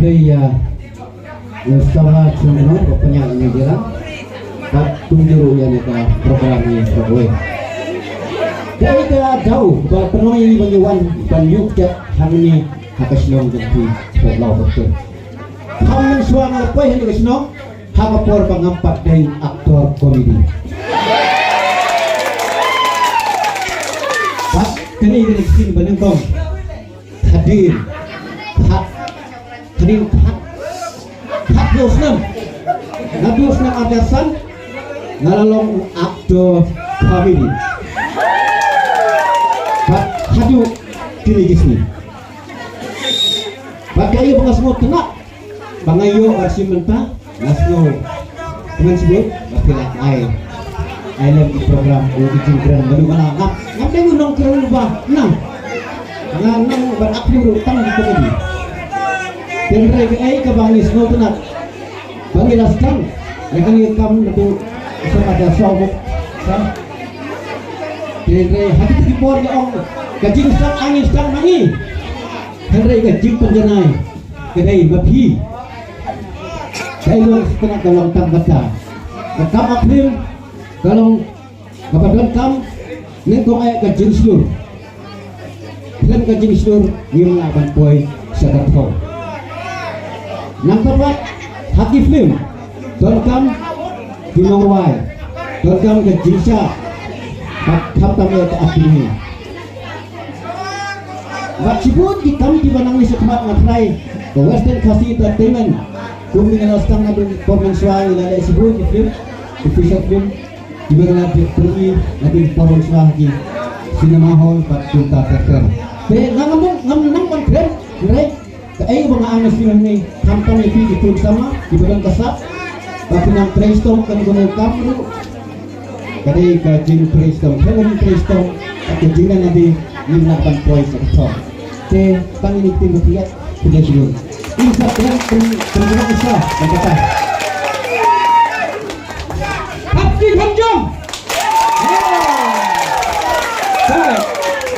Playa Salah Sumno penyanyi ini jalan tak tunjuk yang ke program ini sebagai dari ke jauh bahwa ini bagaimana banyak hari ini akan senang jadi pulau betul kami suara apa yang akan senang hapor pengampat dari aktor komedi Pak kini dari sini benengkong hadir Nabiusnam Adasan ngalalong aktor komedi Pak hadu kini gisni pakai pengasmo tenak bangayo arsi mentah nasno teman sebut bakilah I love the program ujung keren baru mana ngap deh nong keren lupa nang beraktif utang di komedi dan mereka kebangis no tenak bangilaskan mereka ngikam itu ada sobok kan dan hati tipor ya om gajing sang angin sang mangi Henry gajing penjenai kedai babi saya luar setengah dalam tang baca rekam akhir kalau kepada kam ini kau ayat gajing seluruh dan gajing seluruh yang laban poin sekat kau nampak hati film terkam di Mawai terkam gajing syak kata mereka akhirnya Maksudnya kita di Banang ni sekemat matrai Western Kasih Entertainment kami mengenalkan ada komen suara ada sebut di film official film di mana pergi ada komen suara di cinema hall 4 juta teater ngam keren mereka mga anas film ni kampung itu di sama di badan kasat tapi nang Preston kan guna kamera kadai kajing Preston kajing Preston kajingan nanti menggunakan poin sektor te panginitin berkiat sudah ini saya terima kasih dan kata